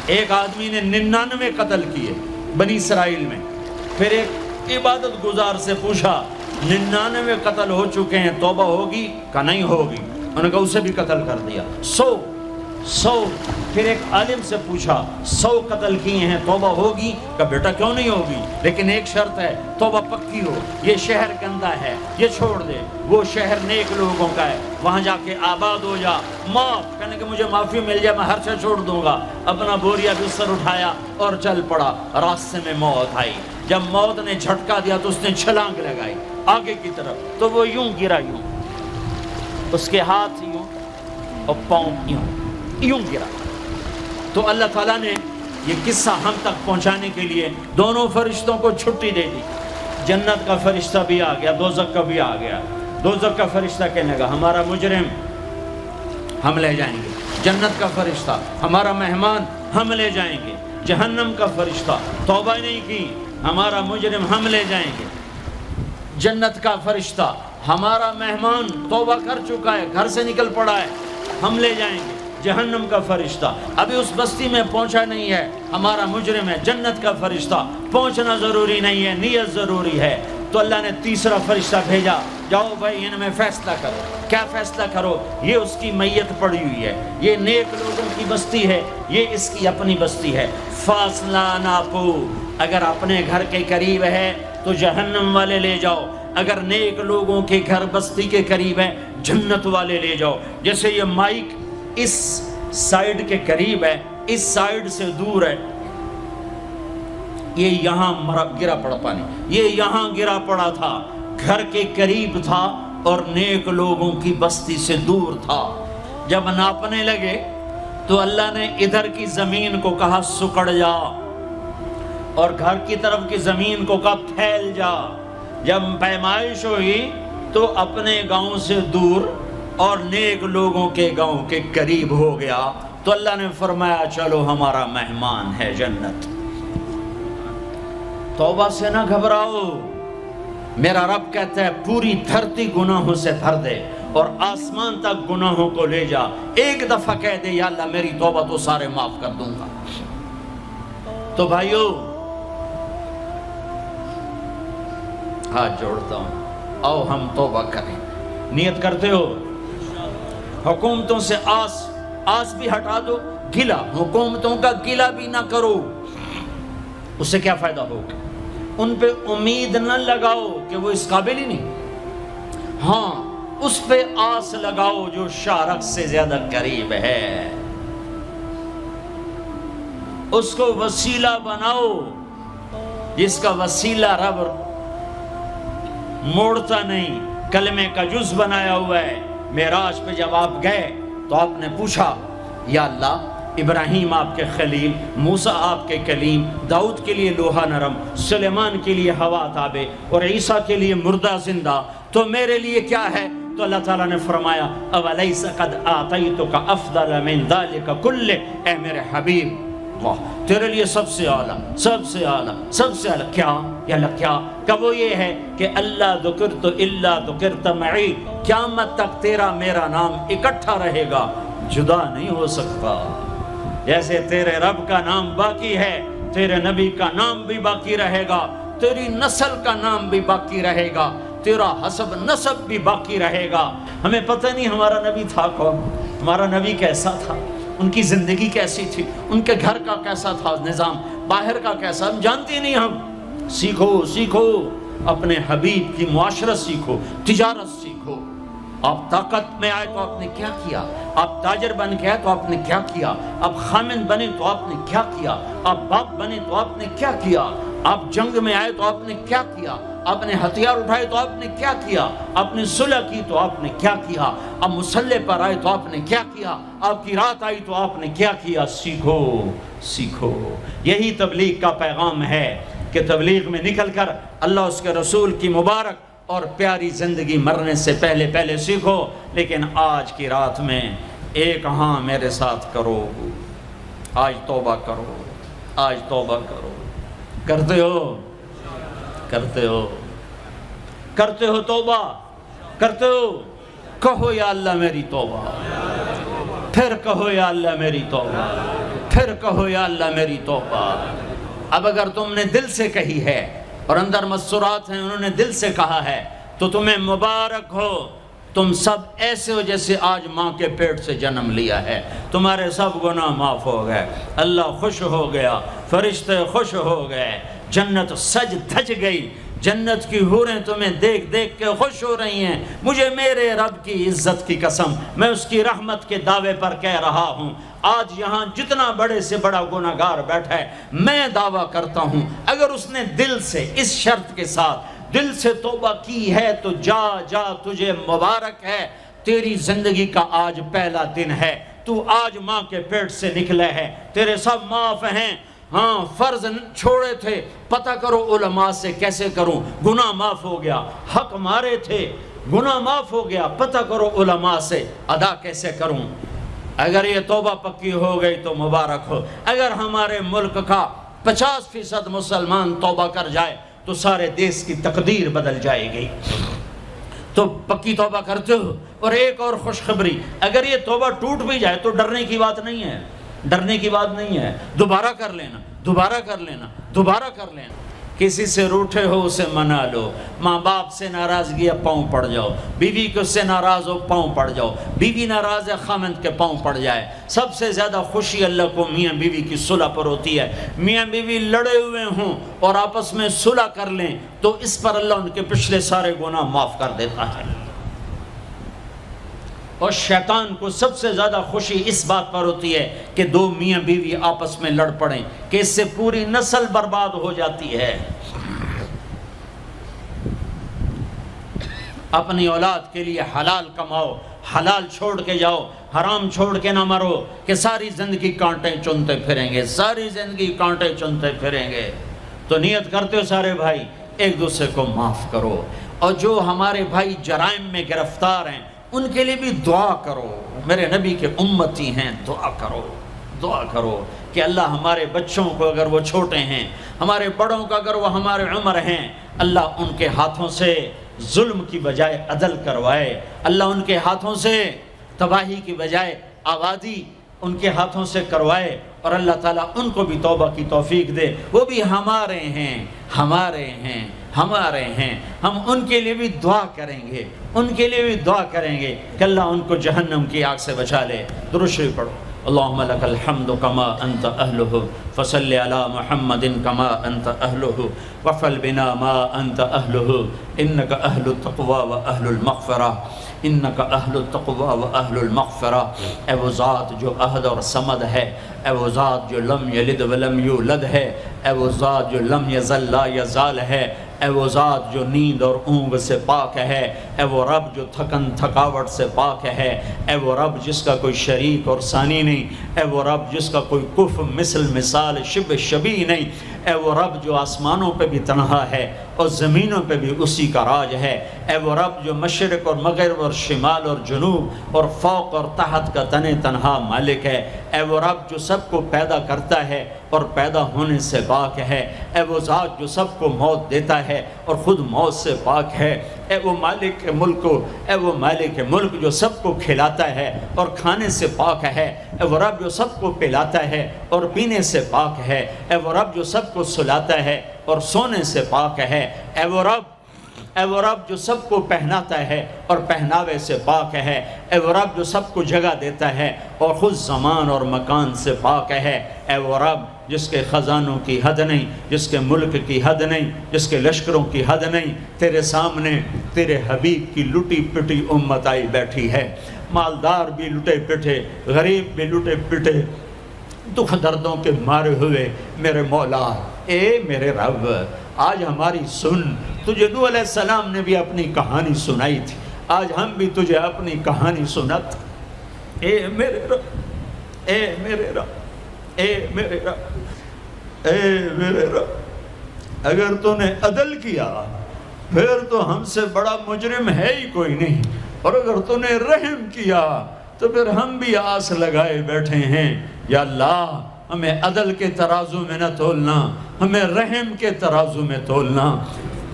ایک آدمی نے 99 قتل کیے بنی اسرائیل میں. پھر ایک عبادت گزار سے پوچھا 99 قتل ہو چکے ہیں، توبہ ہوگی؟ کہ نہیں ہوگی. انہوں نے کہا اسے بھی قتل کر دیا. 100. پھر ایک عالم سے پوچھا 100 قتل کیے ہیں، توبہ ہوگی؟ کہ بیٹا کیوں نہیں ہوگی، لیکن ایک شرط ہے، توبہ پکی ہو. یہ شہر گندا ہے، یہ چھوڑ دے. وہ شہر نیک لوگوں کا ہے، وہاں جا کے آباد ہو جا. معاف کہنے کہ مجھے معافی مل جائے میں ہر شے چھوڑ دوں گا. اپنا بوریا بستر اٹھایا اور چل پڑا. راستے میں موت آئی. جب موت نے جھٹکا دیا تو اس نے چھلانگ لگائی آگے کی طرف، تو وہ یوں گرا، یوں اس کے ہاتھ یوں اور پاؤں یوں گرا. تو اللہ تعالیٰ نے یہ قصہ ہم تک پہنچانے کے لیے دونوں فرشتوں کو چھٹی دے دی. جنت کا فرشتہ بھی آ گیا، دوزخ کا بھی آ گیا. دوزخ کا فرشتہ کہنے لگا ہمارا مجرم ہم لے جائیں گے. جنت کا فرشتہ ہمارا مہمان ہم لے جائیں گے. جہنم کا فرشتہ توبہ نہیں کی ہمارا مجرم ہم لے جائیں گے. جنت کا فرشتہ ہمارا مہمان توبہ کر چکا ہے، گھر سے نکل پڑا ہے، ہم لے جائیں گے. جہنم کا فرشتہ ابھی اس بستی میں پہنچا نہیں ہے، ہمارا مجرم ہے. جنت کا فرشتہ پہنچنا ضروری نہیں ہے، نیت ضروری ہے. تو اللہ نے تیسرا فرشتہ بھیجا، جاؤ بھائی ان میں فیصلہ کرو. کیا فیصلہ کرو؟ یہ اس کی میت پڑی ہوئی ہے، یہ نیک لوگوں کی بستی ہے، یہ اس کی اپنی بستی ہے. فاصلہ ناپو. اگر اپنے گھر کے قریب ہے تو جہنم والے لے جاؤ، اگر نیک لوگوں کے گھر بستی کے قریب ہے جنت والے لے جاؤ. جیسے یہ مائک اس سائیڈ کے قریب ہے، اس سائیڈ سے دور ہے، یہ یہاں گرا پڑا پانی، یہ یہاں گرا پڑا تھا، گھر کے قریب تھا اور نیک لوگوں کی بستی سے دور تھا. جب ناپنے لگے تو اللہ نے ادھر کی زمین کو کہا سکڑ جا، اور گھر کی طرف کی زمین کو کہا پھیل جا. جب پیمائش ہوئی تو اپنے گاؤں سے دور اور نیک لوگوں کے گاؤں کے قریب ہو گیا. تو اللہ نے فرمایا چلو ہمارا مہمان ہے جنت. توبہ سے نہ گھبراؤ. میرا رب کہتا ہے پوری دھرتی گناہوں سے بھر دے اور آسمان تک گناہوں کو لے جا. ایک دفعہ کہہ دے یا اللہ میری توبہ تو سارے معاف کر دوں گا. تو بھائیو ہاتھ جوڑتا ہوں، آؤ ہم توبہ کریں. نیت کرتے ہو؟ حکومتوں سے آس بھی ہٹا دو، گلا حکومتوں کا گلا بھی نہ کرو. اس سے کیا فائدہ ہوگا؟ ان پہ امید نہ لگاؤ کہ وہ اس قابل ہی نہیں. ہاں اس پہ آس لگاؤ جو شارق سے زیادہ قریب ہے. اس کو وسیلہ بناؤ جس کا وسیلہ رب موڑتا نہیں، کلمے کا جز بنایا ہوا ہے. معراج پہ جب آپ گئے تو آپ نے پوچھا یا اللہ ابراہیم آپ کے خلیل، موسیٰ آپ کے کلیم، داؤد کے لیے لوہا نرم، سلیمان کے لیے ہوا تابع اور عیسیٰ کے لیے مردہ زندہ، تو میرے لیے کیا ہے؟ تو اللہ تعالیٰ نے فرمایا اولیس قد آتیتک افضل من ذلک کلہ، اے میرے حبیب واہ تیرے لیے سب سے اعلیٰ، سب سے اعلیٰ، سب سے اعلیٰ کیا؟ یا اللہ کیا؟ کہ وہ یہ ہے کہ اللہ ذکرت الا ذکرت معی، قیامت تک تیرا میرا نام اکٹھا رہے گا، جدا نہیں ہو سکتا. جیسے تیرے رب کا نام باقی ہے، تیرے نبی کا نام بھی باقی رہے گا، تیری نسل کا نام بھی باقی رہے گا، تیرا حسب نسب بھی باقی رہے گا. ہمیں پتہ نہیں ہمارا نبی تھا کون، ہمارا نبی کیسا تھا، ان کی زندگی کیسی تھی، ان کے گھر کا کیسا تھا نظام، باہر کا کیسا، ہم جانتے نہیں. ہم سیکھو اپنے حبیب کی معاشرت سیکھو، تجارت سیکھو. آپ طاقت میں آئے تو آپ نے کیا کیا، آپ تاجر بن کے آئے تو آپ نے کیا کیا، آپ خامن بنے تو آپ نے کیا کیا، آپ باپ بنے تو آپ نے کیا کیا، آپ جنگ میں آئے تو آپ نے کیا کیا، آپ نے ہتھیار اٹھائے تو آپ نے کیا کیا، آپ نے صلح کی تو آپ نے کیا کیا، آپ مسلح پر آئے تو آپ نے کیا کیا، آپ کی رات آئی تو آپ نے کیا کیا. سیکھو. یہی تبلیغ کا پیغام ہے کہ تبلیغ میں نکل کر اللہ اس کے رسول کی مبارک اور پیاری زندگی مرنے سے پہلے سیکھو. لیکن آج کی رات میں ایک ہاں میرے ساتھ کرو، آج توبہ کرو، آج توبہ کرو. کرتے ہو توبہ، کرتے ہو؟ کہو یا اللہ میری توبہ، پھر کہو یا اللہ میری توبہ، پھر کہو یا اللہ میری توبہ۔ اب اگر تم نے دل سے کہی ہے اور اندر مسرات ہیں انہوں نے دل سے کہا ہے تو تمہیں مبارک ہو، تم سب ایسے ہو جیسے آج ماں کے پیٹ سے جنم لیا ہے، تمہارے سب گناہ معاف ہو گئے، اللہ خوش ہو گیا، فرشتے خوش ہو گئے، جنت سج دھج گئی، جنت کی حوریں تمہیں دیکھ دیکھ کے خوش ہو رہی ہیں۔ مجھے میرے رب کی عزت کی قسم، میں اس کی رحمت کے دعوے پر کہہ رہا ہوں، آج یہاں جتنا بڑے سے بڑا گناہگار بیٹھا ہے، میں دعویٰ کرتا ہوں اگر اس نے دل سے اس شرط کے ساتھ دل سے توبہ کی ہے تو جا جا تجھے مبارک ہے، تیری زندگی کا آج پہلا دن ہے، تو آج ماں کے پیٹ سے نکلے ہے، تیرے سب معاف ہیں۔ ہاں فرض چھوڑے تھے، پتہ کرو علماء سے کیسے کروں، گناہ معاف ہو گیا، حق مارے تھے گناہ معاف ہو گیا، پتہ کرو علماء سے ادا کیسے کروں۔ اگر یہ توبہ پکی ہو گئی تو مبارک ہو۔ اگر ہمارے ملک کا 50% مسلمان توبہ کر جائے تو سارے دیش کی تقدیر بدل جائے گی۔ تو پکی توبہ کرتے ہو۔ اور ایک اور خوشخبری، اگر یہ توبہ ٹوٹ بھی جائے تو ڈرنے کی بات نہیں ہے، ڈرنے کی بات نہیں ہے، دوبارہ کر لینا، دوبارہ کر لینا، دوبارہ کر لینا۔ کسی سے روٹھے ہو اسے منا لو، ماں باپ سے ناراضگی ہے پاؤں پڑ جاؤ، بیوی کو سے ناراض ہو پاؤں پڑ جاؤ، بیوی ناراض ہے خامند کے پاؤں پڑ جائے۔ سب سے زیادہ خوشی اللہ کو میاں بیوی کی صلح پر ہوتی ہے۔ میاں بیوی لڑے ہوئے ہوں اور آپس میں صلح کر لیں تو اس پر اللہ ان کے پچھلے سارے گناہ معاف کر دیتا ہے۔ اور شیطان کو سب سے زیادہ خوشی اس بات پر ہوتی ہے کہ دو میاں بیوی آپس میں لڑ پڑیں، کہ اس سے پوری نسل برباد ہو جاتی ہے۔ اپنی اولاد کے لیے حلال کماؤ، حلال چھوڑ کے جاؤ، حرام چھوڑ کے نہ مرو کہ ساری زندگی کانٹے چنتے پھریں گے، ساری زندگی کانٹے چنتے پھریں گے۔ تو نیت کرتے ہو سارے بھائی ایک دوسرے کو معاف کرو، اور جو ہمارے بھائی جرائم میں گرفتار ہیں ان کے لیے بھی دعا کرو، میرے نبی کے امتی ہیں، دعا کرو، دعا کرو کہ اللہ ہمارے بچوں کو اگر وہ چھوٹے ہیں، ہمارے بڑوں کو اگر وہ ہمارے عمر ہیں، اللہ ان کے ہاتھوں سے ظلم کی بجائے عدل کروائے، اللہ ان کے ہاتھوں سے تباہی کی بجائے آبادی ان کے ہاتھوں سے کروائے، اور اللہ تعالیٰ ان کو بھی توبہ کی توفیق دے۔ وہ بھی ہمارے ہیں، ہمارے ہیں، ہمارے ہیں، ہم ان کے لیے بھی دعا کریں گے، ان کے لیے بھی دعا کریں گے کہ اللہ ان کو جہنم کی آگ سے بچا لے۔ درود شریف پڑھو۔ اللہم لک الحمد کما انت اہلہ فصل علی محمد کما انت اہلہ وفعل بنا ما انت اہلہ انک اہل التقوی و اہل المغفرہ، انک اہل التقوی و اہل المغفرہ۔ اے وہ ذات جو احد اور صمد ہے، اے وہ ذات جو لم یلد ولم یولد ہے، اے وہ ذات جو لم یزل لا یزال ہے، اے وہ ذات جو نیند اور اونگ سے پاک ہے، اے وہ رب جو تھکن تھکاوٹ سے پاک ہے، اے وہ رب جس کا کوئی شریک اور ثانی نہیں، اے وہ رب جس کا کوئی کف مثل مثال شبہ شبیہ نہیں، اے وہ رب جو آسمانوں پہ بھی تنہا ہے اور زمینوں پہ بھی اسی کا راج ہے، اے وہ رب جو مشرق اور مغرب اور شمال اور جنوب اور فوق اور تحت کا تنہا مالک ہے، اے وہ رب جو سب کو پیدا کرتا ہے اور پیدا ہونے سے پاک ہے، اے وہ ذات جو سب کو موت دیتا ہے اور خود موت سے پاک ہے، اے وہ مالک ملک، اے وہ مالک ملک جو سب کو کھلاتا ہے اور کھانے سے پاک ہے، اے وہ رب جو سب کو پلاتا ہے اور پینے سے پاک ہے، اے وہ رب جو سب کو سلاتا ہے اور سونے سے پاک ہے، اے وہ رب جو سب کو پہناتا ہے اور پہناوے سے پاک ہے، اے وہ رب جو سب کو جگہ دیتا ہے اور خود زمان اور مکان سے پاک ہے، اے وہ رب جس کے خزانوں کی حد نہیں، جس کے ملک کی حد نہیں، جس کے لشکروں کی حد نہیں، تیرے سامنے تیرے حبیب کی لٹی پٹی امت آئی بیٹھی ہے، مالدار بھی لٹے پٹے، غریب بھی لٹے پٹے، دکھ دردوں کے مارے ہوئے میرے مولا، اے میرے رب آج ہماری سن۔ تجھے نوح علیہ السلام نے بھی اپنی کہانی سنائی تھی، آج ہم بھی تجھے اپنی کہانی سنت۔ اے میرے رب، اے میرے رب، اے میرے رب، اے میرے رب، اگر تو نے عدل کیا پھر تو ہم سے بڑا مجرم ہے ہی کوئی نہیں، اور اگر تو نے رحم کیا تو پھر ہم بھی آس لگائے بیٹھے ہیں۔ یا اللہ ہمیں عدل کے ترازو میں نہ تولنا، ہمیں رحم کے ترازو میں تولنا،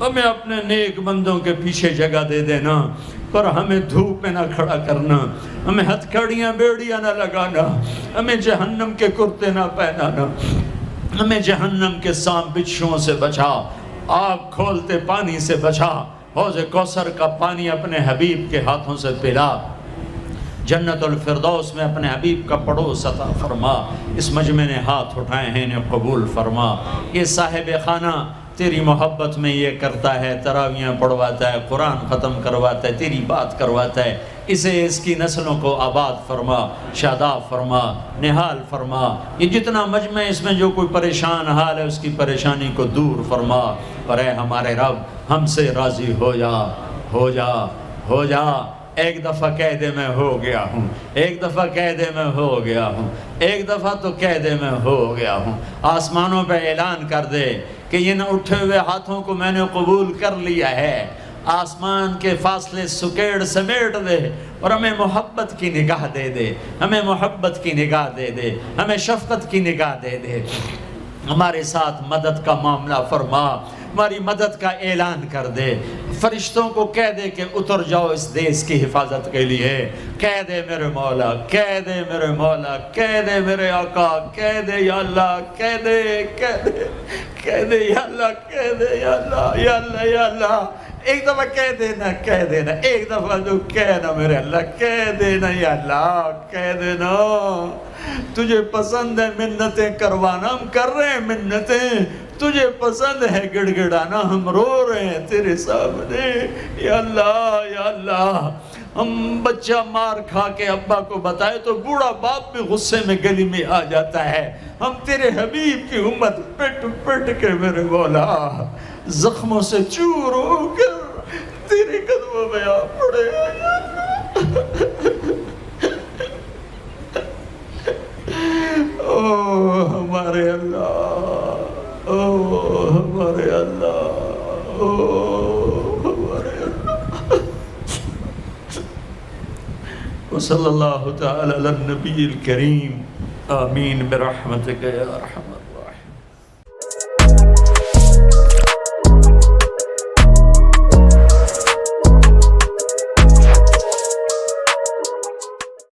ہمیں اپنے نیک بندوں کے پیچھے جگہ دے دینا۔ پر ہمیں دھوپ میں نہ کھڑا کرنا، ہمیں ہتھکڑیاں بیڑیاں نہ لگانا، ہمیں جہنم کے کرتے نہ پہنانا، ہمیں جہنم کے سام بچھوؤں سے بچا، آگ کھولتے پانی سے بچا، حوض کوثر کا پانی اپنے حبیب کے ہاتھوں سے پلا، جنت الفردوس میں اپنے حبیب کا پڑوس عطا فرما، اس مجمع نے ہاتھ اٹھائے ہیں انہیں قبول فرما۔ یہ صاحب خانہ تیری محبت میں یہ کرتا ہے، تراویاں پڑھواتا ہے، قرآن ختم کرواتا ہے، تیری بات کرواتا ہے، اسے اس کی نسلوں کو آباد فرما، شاداب فرما، نہال فرما۔ یہ جتنا مجمع اس میں جو کوئی پریشان حال ہے اس کی پریشانی کو دور فرما، اور اے ہمارے رب ہم سے راضی ہو جا، ہو جا، ہو جا۔ ایک دفعہ کہہ دے میں ہو گیا ہوں، ایک دفعہ کہہ دے میں ہو گیا ہوں، ایک دفعہ تو کہہ دے میں ہو گیا ہوں۔ آسمانوں پہ اعلان کر دے کہ ان اٹھے ہوئے ہاتھوں کو میں نے قبول کر لیا ہے، آسمان کے فاصلے سکیڑ سمیٹ دے اور ہمیں محبت کی نگاہ دے دے، ہمیں محبت کی نگاہ دے دے، ہمیں شفقت کی نگاہ دے دے، ہمارے ساتھ مدد کا معاملہ فرما، ہماری مدد کا اعلان کر دے، فرشتوں کو کہہ دے کہ اتر جاؤ اس دیس کی حفاظت کے لیے، کہہ دے میرے مولا، کہہ دے میرے مولا، کہہ دے میرے آقا، کہہ دے یا اللہ، کہہ دے، کہہ دے، کہہ دے یا اللہ، کہہ دے یا اللہ، یا اللہ، یا اللہ۔ ایک دفعہ کہہ دینا، کہہ دینا، ایک دفعہ جو کہنا میرے اللہ، کہہ دینا یا اللہ، کہہ دینا۔ تجھے پسند ہے منتیں کروانا، ہم کر رہے ہیں منتیں، تجھے پسند ہے گڑ گڑانا، ہم رو رہے ہیں تیرے سامنے، یا اللہ، یا اللہ۔ ہم بچہ مار کھا کے ابا کو بتائے تو بوڑھا باپ بھی غصے میں گلی میں آ جاتا ہے، ہم تیرے حبیب کی امت پٹ پٹ کے میرے مولا زخموں سے چور ہو کر تیرے قدموں میں آ پڑے۔ او ہمارے اللہ، او ہمارے اللہ، او ہمارے اللہ۔ وصلی اللہ تعالی علی النبی الکریم، آمین برحمتک یا ارحم۔